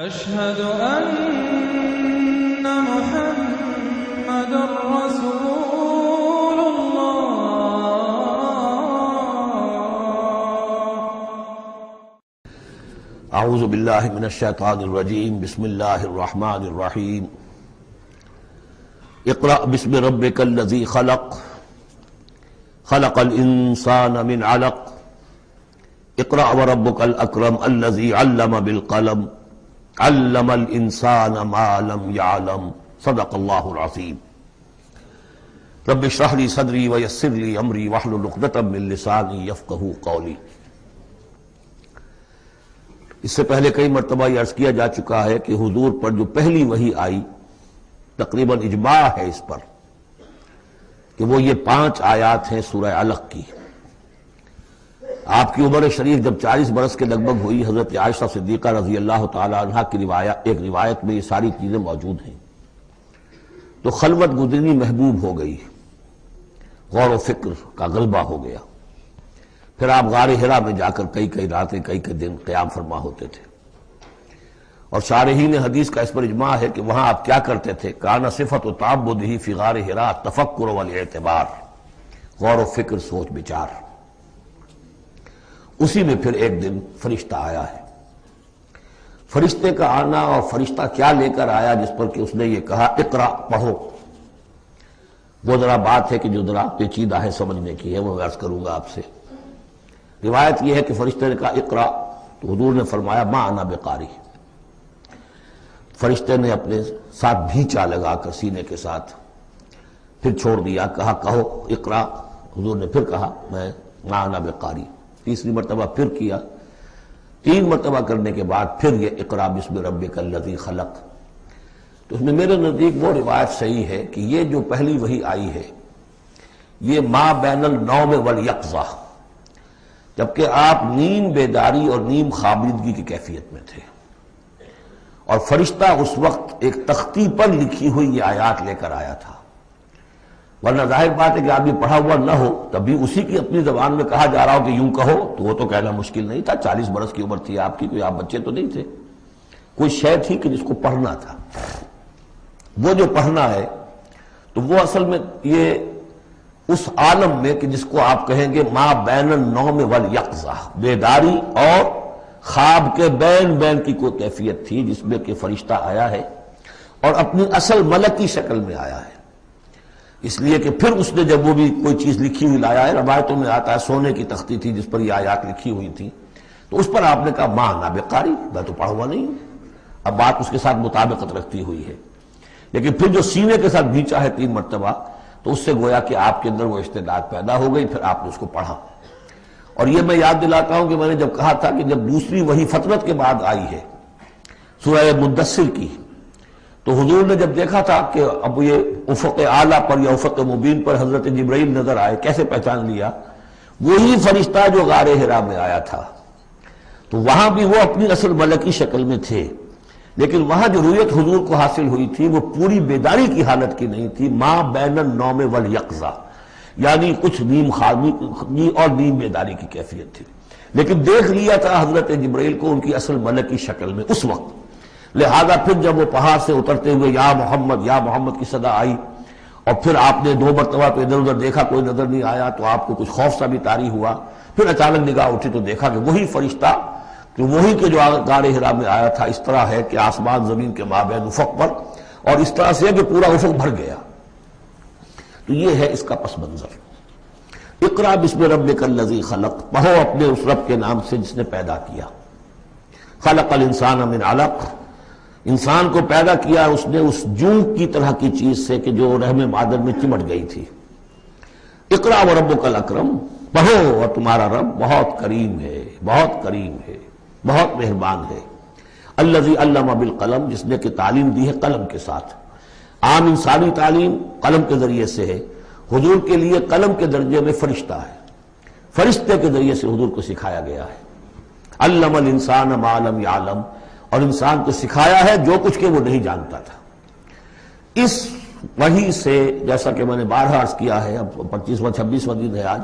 أشهد أن محمد رسول الله. اعوذ باللہ من الشیطان الرجیم. بسم اللہ الرحمن الرحیم. اقرأ بسم ربک الذی خلق خلق الانسان من علق اقرأ وربک الاکرم الذی علم بالقلم علم الانسان ما لم يعلم. صدق اللہ العظیم. رب اشرح لی صدری ویسر لی امری واحلل عقدۃ من لسانی یفقہوا قولی. اس سے پہلے کئی مرتبہ یہ عرض کیا جا چکا ہے کہ حضور پر جو پہلی وحی آئی تقریباً اجماع ہے اس پر کہ وہ یہ 5 آیات ہیں سورہ علق کی. آپ کی عمر شریف جب 40 برس کے لگ بھگ ہوئی، حضرت عائشہ صدیقہ رضی اللہ تعالی عنہ کی ایک روایت میں یہ ساری چیزیں موجود ہیں. تو خلوت گزرنی محبوب ہو گئی، غور و فکر کا غلبہ ہو گیا. پھر آپ غار حرا میں جا کر کئی راتیں کئی دن قیام فرما ہوتے تھے. اور شارحین حدیث کا اس پر اجماع ہے کہ وہاں آپ کیا کرتے تھے؟ کان صفت و تعبدہ فی غار حرا تفکر والاعتبار، غور و فکر، سوچ بچار. اسی میں پھر ایک دن فرشتہ آیا ہے. فرشتے کا آنا اور فرشتہ کیا لے کر آیا جس پر کہ اس نے یہ کہا اقرا، پڑھو. وہ ذرا بات ہے کہ جو ذرا پیچیدہ ہے سمجھنے کی ہے، وہ عرض کروں گا آپ سے. روایت یہ ہے کہ فرشتے نے کہا اقرا، تو حضور نے فرمایا ما انا بقاری. فرشتے نے اپنے ساتھ بھینچا لگا کر سینے کے ساتھ، پھر چھوڑ دیا، کہا کہو اقرا. حضور نے پھر کہا میں ما انا بقاری. تیسری مرتبہ پھر کیا. 3 مرتبہ کرنے کے بعد پھر یہ اقرا بسم ربک الذی خلق. تو اس میں میرے نزدیک وہ روایت صحیح ہے کہ یہ جو پہلی وحی آئی ہے یہ ما بین النوم والیقظہ، جبکہ آپ نیم بیداری اور نیم خوابیدگی کی کیفیت میں تھے، اور فرشتہ اس وقت ایک تختی پر لکھی ہوئی یہ آیات لے کر آیا تھا. ورنہ ظاہر بات ہے کہ آدمی پڑھا ہوا نہ ہو تبھی اسی کی اپنی زبان میں کہا جا رہا ہو کہ یوں کہو، تو وہ تو کہنا مشکل نہیں تھا. 40 برس کی عمر تھی آپ کی، کوئی آپ بچے تو نہیں تھے. کوئی شے تھی کہ جس کو پڑھنا تھا. وہ جو پڑھنا ہے تو وہ اصل میں یہ اس عالم میں کہ جس کو آپ کہیں گے ما بین النوم والیقظہ، بیداری اور خواب کے بین کی کوئی کیفیت تھی جس میں کہ فرشتہ آیا ہے اور اپنی اصل ملکی شکل میں آیا ہے. اس لیے کہ پھر اس نے جب وہ بھی کوئی چیز لکھی ہوئی لایا ہے، روایتوں میں آتا ہے سونے کی تختی تھی جس پر یہ آیات لکھی ہوئی تھی، تو اس پر آپ نے کہا ما انا بقاری، میں تو پڑھا ہوا نہیں ہوں. اب بات اس کے ساتھ مطابقت رکھتی ہوئی ہے. لیکن پھر جو سینے کے ساتھ بھینچا ہے 3 مرتبہ، تو اس سے گویا کہ آپ کے اندر وہ استعداد پیدا ہو گئی. پھر آپ نے اس کو پڑھا. اور یہ میں یاد دلاتا ہوں کہ میں نے جب کہا تھا کہ جب دوسری وحی فترت کے بعد آئی ہے سورہ مدثر کی، تو حضور نے جب دیکھا تھا کہ اب یہ افق اعلیٰ پر یا افق مبین پر حضرت جبرائیل نظر آئے، کیسے پہچان لیا؟ وہی فرشتہ جو غار حرا میں آیا تھا. تو وہاں بھی وہ اپنی اصل ملکی شکل میں تھے، لیکن وہاں جو رویت حضور کو حاصل ہوئی تھی وہ پوری بیداری کی حالت کی نہیں تھی. ما بین النوم والیقظہ، یعنی کچھ نیم خوابی اور نیم بیداری کی کیفیت تھی. لیکن دیکھ لیا تھا حضرت جبرائیل کو ان کی اصل ملکی شکل میں اس وقت. لہذا پھر جب وہ پہاڑ سے اترتے ہوئے یا محمد کی صدا آئی، اور پھر آپ نے 2 مرتبہ تو ادھر ادھر دیکھا، کوئی نظر نہیں آیا، تو آپ کو کچھ خوف سا بھی طاری ہوا. پھر اچانک نگاہ اٹھی تو دیکھا کہ وہی فرشتہ کہ وہی کے جو غار حرا میں آیا تھا. اس طرح ہے کہ آسمان زمین کے مابین افق پر، اور اس طرح سے کہ پورا افق بھر گیا. تو یہ ہے اس کا پس منظر. اقرا بسم ربک الذی خلق، پڑھو اپنے اس رب کے نام سے جس نے پیدا کیا. خلق الانسان من علق، انسان کو پیدا کیا اس نے اس جون کی طرح کی چیز سے کہ جو رحم مادر میں چمٹ گئی تھی. اقرا وربک الاکرم، پڑھو اور تمہارا رب بہت کریم ہے، بہت کریم ہے، بہت مہربان ہے. الذی علم بالقلم، جس نے کہ تعلیم دی ہے قلم کے ساتھ. عام انسانی تعلیم قلم کے ذریعے سے ہے، حضور کے لیے قلم کے درجے میں فرشتہ ہے. فرشتے کے ذریعے سے حضور کو سکھایا گیا ہے. علم الانسان ما لم یعلم، اور انسان کو سکھایا ہے جو کچھ کہ وہ نہیں جانتا تھا. اس وحی سے جیسا کہ میں نے بارہا عرض کیا ہے، اب 25واں 26واں دن ہے آج،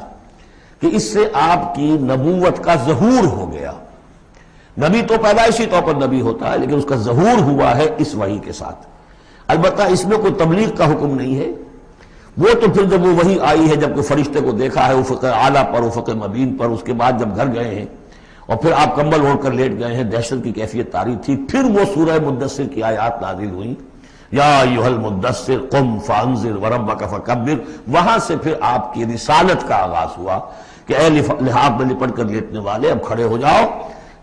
کہ اس سے آپ کی نبوت کا ظہور ہو گیا. نبی تو پیدائشی طور پر نبی ہوتا ہے، لیکن اس کا ظہور ہوا ہے اس وحی کے ساتھ۔ البتہ اس میں کوئی تبلیغ کا حکم نہیں ہے، وہ تو پھر جب وہ وحی آئی ہے، جب کوئی فرشتے کو دیکھا ہے افق اعلیٰ پر، افق مبین پر، اس کے بعد جب گھر گئے ہیں اور پھر آپ کمبل اوڑھ کر لیٹ گئے ہیں، دہشت کی کیفیت طاری تھی، پھر وہ سورہ مدثر کی آیات نازل ہوئیں، یا ایھا المدثر قم فانذر وربک فکبر۔ وہاں سے پھر آپ کی رسالت کا آغاز ہوا کہ اے لحاف میں لپٹ کر لیٹنے والے، اب کھڑے ہو جاؤ،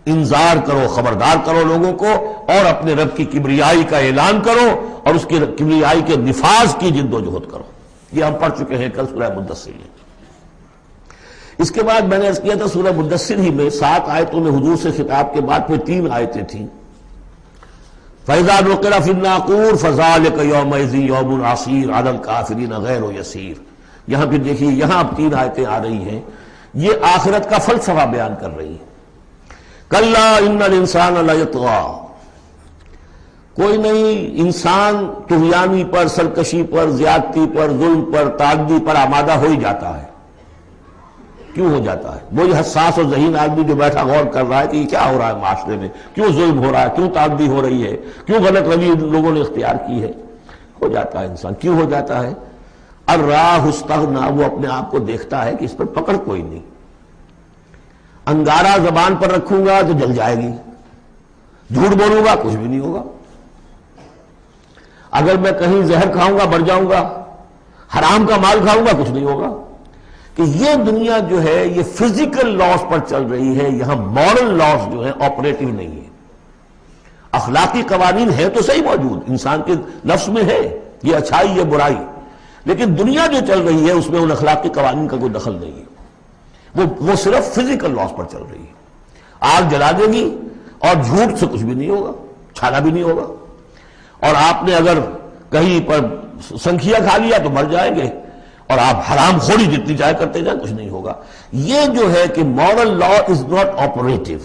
انذار کرو، خبردار کرو لوگوں کو، اور اپنے رب کی کبریائی کا اعلان کرو اور اس کی کبریائی کے نفاذ کی جد و جہد کرو۔ یہ ہم پڑھ چکے ہیں کل سورہ مدثر میں۔ اس کے بعد میں نے عرض کیا تھا سورہ مدثر ہی میں 7 آیتوں میں حضور سے خطاب کے بعد پھر 3 آیتیں تھیں۔ فَإِذَا نُقِرَ فِي النَّاقُورِ فَذَلِكَ يَوْمَئِذٍ يَوْمٌ عَسِيرٌ عَلَى الْكَافِرِينَ غَيْرُ يَسِيرٌ۔ یہاں پھر دیکھیے، یہاں اب 3 آیتیں آ رہی ہیں، یہ آخرت کا فلسفہ بیان کر رہی ہیں۔ کَلَّا إِنَّ الْإِنسَانَ لَيَطْغَىٰ، کوئی نہیں، انسان طغیانی پر، سرکشی پر، زیادتی پر، ظلم پر، تعدی پر آمادہ ہو ہی جاتا ہے۔ کیوں ہو جاتا ہے؟ وہی حساس اور ذہین آدمی جو بیٹھا غور کر رہا ہے کہ یہ کیا ہو رہا ہے معاشرے میں، کیوں ظلم ہو رہا ہے، کیوں تعدی ہو رہی ہے، کیوں غلط روی لوگوں نے اختیار کی ہے، ہو جاتا ہے انسان۔ کیوں ہو جاتا ہے؟ الراہ استغنا، وہ اپنے آپ کو دیکھتا ہے کہ اس پر پکڑ کوئی نہیں، انگارہ زبان پر رکھوں گا تو جل جائے گی، جھوٹ بولوں گا کچھ بھی نہیں ہوگا، اگر میں کہیں زہر کھاؤں گا مر جاؤں گا، حرام کا مال کھاؤں گا کچھ نہیں ہوگا۔ کہ یہ دنیا جو ہے یہ فزیکل لاز پر چل رہی ہے، یہاں مورل لاز جو ہے آپریٹو نہیں ہے۔ اخلاقی قوانین ہے تو صحیح موجود، انسان کے نفس میں ہے، یہ اچھائی یہ برائی، لیکن دنیا جو چل رہی ہے اس میں ان اخلاقی قوانین کا کوئی دخل نہیں ہے، وہ صرف فزیکل لاز پر چل رہی ہے۔ آگ جلا دے گی اور جھوٹ سے کچھ بھی نہیں ہوگا، چھالا بھی نہیں ہوگا، اور آپ نے اگر کہیں پر سنکھیا کھا لیا تو مر جائیں گے، اور آپ حرام خوری جتنی جائے کرتے جائیں کچھ نہیں ہوگا۔ یہ جو ہے کہ moral law is not operative,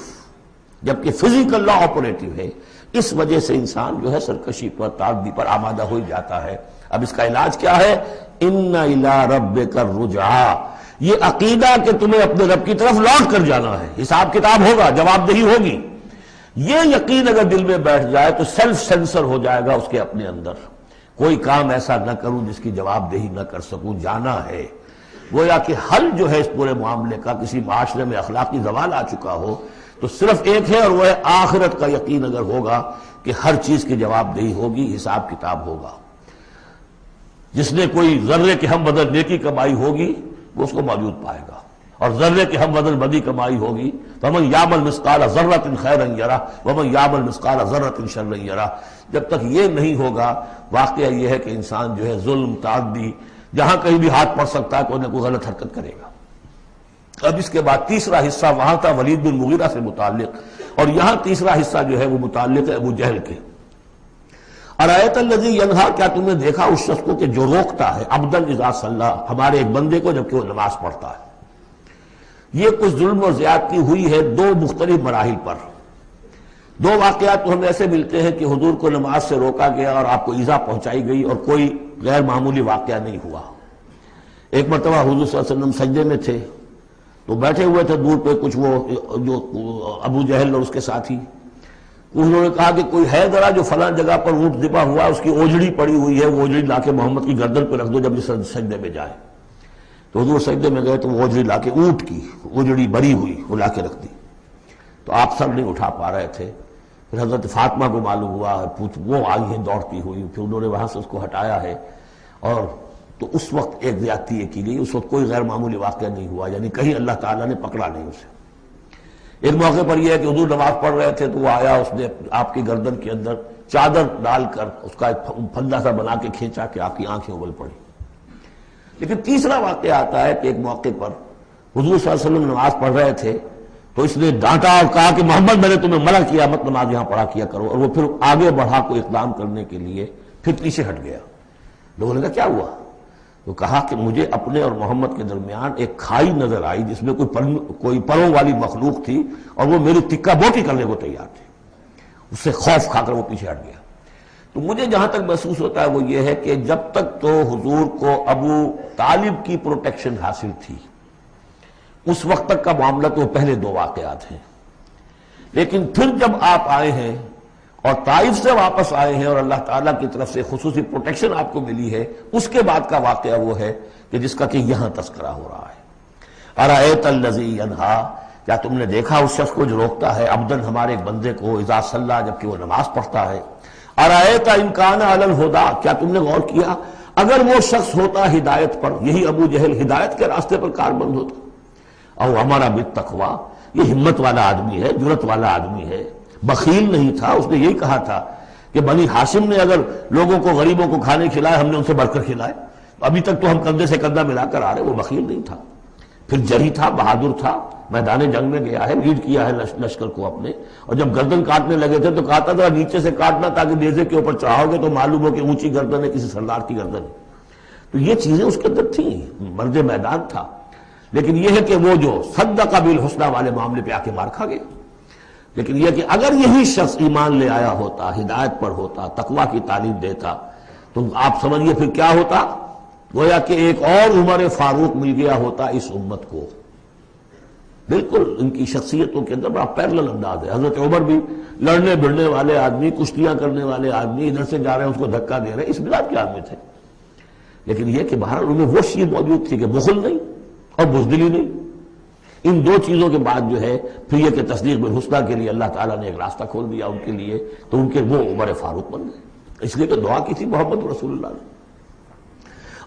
جبکہ فزیکل لا آپریٹو ہے، اس وجہ سے انسان جو ہے سرکشی پر، تعدی پر آمادہ ہو جاتا ہے۔ اب اس کا علاج کیا ہے؟ ان الی ربک الرجعی، یہ عقیدہ کہ تمہیں اپنے رب کی طرف لوٹ کر جانا ہے، حساب کتاب ہوگا، جواب دہی ہوگی، یہ یقین اگر دل میں بیٹھ جائے تو سیلف سینسر ہو جائے گا اس کے اپنے اندر، کوئی کام ایسا نہ کروں جس کی جواب دہی نہ کر سکوں، جانا ہے۔ گویا کہ حل جو ہے اس پورے معاملے کا، کسی معاشرے میں اخلاقی زوال آ چکا ہو تو صرف ایک ہے، اور وہ ہے آخرت کا یقین اگر ہوگا کہ ہر چیز کی جواب دہی ہوگی، حساب کتاب ہوگا۔ جس نے کوئی ذرے کے ہم بدل نیکی کمائی ہوگی وہ اس کو موجود پائے گا، اور ذرے کے ہم بدل بدی کمائی ہوگی فمن یعمل مثقال ذرۃ خیرا یرہ ومن یعمل مثقال ذرۃ شرا یرہ۔ جب تک یہ نہیں ہوگا، واقعہ یہ ہے کہ انسان جو ہے ظلم، تعدی، جہاں کہیں بھی ہاتھ پڑ سکتا ہے کوئی نہ کوئی غلط حرکت کرے گا۔ اب اس کے بعد تیسرا حصہ وہاں تھا ولید بن مغیرہ سے متعلق، اور یہاں تیسرا حصہ جو ہے وہ متعلق ہے ابو جہل کے۔ ارایت الذی ینہا، کیا تم نے دیکھا اس شخص کو کہ جو روکتا ہے، عبدا اذا صلی، ہمارے ایک بندے کو جبکہ وہ نماز پڑھتا ہے۔ یہ کچھ ظلم و زیادتی ہوئی ہے 2 مختلف مراحل پر۔ 2 واقعات تو ہمیں ایسے ملتے ہیں کہ حضور کو نماز سے روکا گیا اور آپ کو ایذا پہنچائی گئی اور کوئی غیر معمولی واقعہ نہیں ہوا۔ ایک مرتبہ حضور صلی اللہ علیہ وسلم سجدے میں تھے تو بیٹھے ہوئے تھے دور پہ کچھ وہ جو ابو جہل اور اس کے ساتھی، انہوں نے کہا کہ کوئی ہے ذرا جو فلاں جگہ پر اونٹ ذبح ہوا، اس کی اوجڑی پڑی ہوئی ہے، وہ اوجڑی لا کے محمد کی گردن پہ رکھ دو جب یہ سجدے میں جائے۔ تو حضور سجدے میں گئے تو وہ اوجڑی لا کے، اونٹ کی اوجڑی بری ہوئی وہ لا کے رکھ دی، تو آپ سر نہیں اٹھا پا رہے تھے۔ پھر حضرت فاطمہ کو معلوم ہوا، وہ آئی ہیں دوڑتی ہوئی، پھر انہوں نے وہاں سے اس کو ہٹایا ہے، اور تو اس وقت ایک زیادتی یہ کی گئی، اس وقت کوئی غیر معمولی واقعہ نہیں ہوا، یعنی کہیں اللہ تعالیٰ نے پکڑا نہیں اسے۔ ایک موقع پر یہ ہے کہ حضور نماز پڑھ رہے تھے تو وہ آیا، اس نے آپ کی گردن کے اندر چادر ڈال کر اس کا ایک پھندا سا بنا کے کھینچا کہ آپ کی آنکھیں اگل پڑی۔ لیکن تیسرا واقعہ آتا ہے کہ ایک موقع پر حضور صلی اللہ علیہ وسلم نماز پڑھ رہے تھے تو اس نے ڈانٹا اور کہا کہ محمد میں نے تمہیں منع کیا مت نماز یہاں پڑھا کیا کرو، اور وہ پھر آگے بڑھا کوئی اقدام کرنے کے لیے پھر پیچھے ہٹ گیا۔ لوگوں نے کہا کیا ہوا؟ تو کہا کہ مجھے اپنے اور محمد کے درمیان ایک کھائی نظر آئی جس میں کوئی پروں والی مخلوق تھی، اور وہ میری ٹکا بوٹی کرنے کو تیار تھی، اس سے خوف کھا کر وہ پیچھے ہٹ گیا۔ تو مجھے جہاں تک محسوس ہوتا ہے وہ یہ ہے کہ جب تک تو حضور کو ابو طالب کی پروٹیکشن حاصل تھی، اس وقت تک کا معاملہ تو پہلے 2 واقعات ہیں، لیکن پھر جب آپ آئے ہیں اور طائف سے واپس آئے ہیں اور اللہ تعالیٰ کی طرف سے خصوصی پروٹیکشن آپ کو ملی ہے، اس کے بعد کا واقعہ وہ ہے کہ جس کا کہ یہاں تذکرہ ہو رہا ہے۔ ارأیت الذی ینہا، کیا تم نے دیکھا اس شخص کو جو روکتا ہے، عبدن ہمارے ایک بندے کو، اذا صلی، جبکہ وہ نماز پڑھتا ہے۔ ارأیت ان کان علی الہدی، کیا تم نے غور کیا اگر وہ شخص ہوتا ہدایت پر، یہی ابو جہل ہدایت کے راستے پر کاربند ہوتا، او امر بالتقوی، یہ ہمت والا آدمی ہے، جرت والا آدمی ہے، بخیل نہیں تھا، اس نے یہی کہا تھا کہ بنی ہاشم نے اگر لوگوں کو، غریبوں کو کھانے کھلائے، ہم نے ان سے بڑھ کر کھلائے، ابھی تک تو ہم کندھے سے کندھا ملا کر آ رہے، وہ بخیل نہیں تھا۔ پھر جری تھا، بہادر تھا، میدان جنگ میں گیا ہے، لیڈ کیا ہے لشکر کو اپنے، اور جب گردن کاٹنے لگے تھے تو کہتا تھا نیچے سے کاٹنا تاکہ نیزے کے اوپر چڑھاؤ گے تو معلوم ہو کہ اونچی گردن ہے کسی سردار کی گردن ہے۔ تو یہ چیزیں اس کے اندر تھیں، مرد میدان تھا۔ لیکن یہ ہے کہ وہ جو صدق بالحسنی والے معاملے پہ آ کے مار کھا گیا۔ لیکن یہ کہ اگر یہی شخص ایمان لے آیا ہوتا، ہدایت پر ہوتا، تقویٰ کی تعلیم دیتا، تو آپ سمجھیے پھر کیا ہوتا، گویا کہ ایک اور عمر فاروق مل گیا ہوتا اس امت کو۔ بالکل ان کی شخصیتوں کے اندر بڑا پیرلل انداز ہے۔ حضرت عمر بھی لڑنے بڑھنے والے آدمی، کشتیاں کرنے والے آدمی، ادھر سے جا رہے ہیں اس کو دھکا دے رہے ہیں، اس مزاج کے آدمی تھے۔ لیکن یہ کہ بہرحال ان میں وہ شیء موجود تھی کہ بخل نہیں اور بزدلی نہیں۔ ان دو چیزوں کے بعد جو ہے پھر یہ کہ تصدیق بالحسنی کے لیے اللہ تعالیٰ نے ایک راستہ کھول دیا ان کے لیے، تو ان کے وہ عمر فاروق بن گئے۔ اس لیے کہ دعا کی تھی محمد رسول اللہ نے۔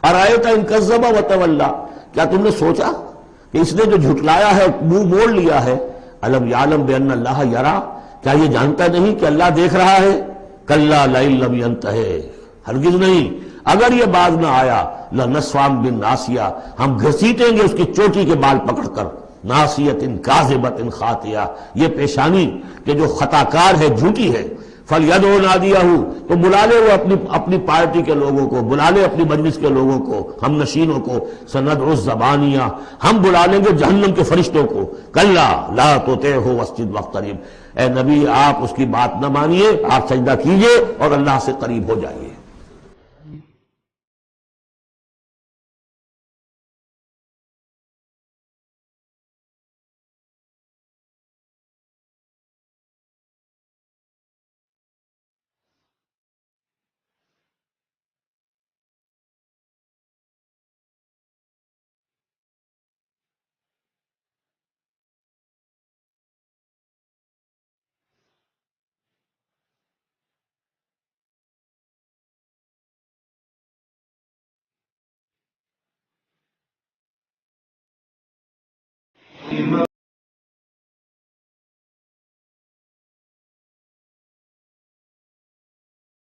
ارأیت ان کذب وتولی، کیا تم نے سوچا کہ اس نے جو جھٹلایا ہے، منہ موڑ لیا ہے، الم یعلم بان اللہ یری، کیا یہ جانتا نہیں کہ اللہ دیکھ رہا ہے؟ کلا لئن لم ینتہ، ہرگز نہیں، اگر یہ باز نہ آیا، لنسفعا بالناصیہ، ہم گھسیٹیں گے اس کی چوٹی کے بال پکڑ کر، ناصیۃ کاذبۃ خاطیہ، یہ پیشانی کہ جو خطا کار ہے، جھوٹی ہے، فلیدعو نادیہ، تو بلا لے وہ اپنی پارٹی کے لوگوں کو، بلا لے اپنی مجلس کے لوگوں کو، ہم نشینوں کو، سندعو الزبانیہ، ہم بلا لیں گے جہنم کے فرشتوں کو، کلا لا تطعہ واسجد واقترب، اے نبی آپ اس کی بات نہ مانیے، آپ سجدہ کیجئے اور اللہ سے قریب ہو جائیے۔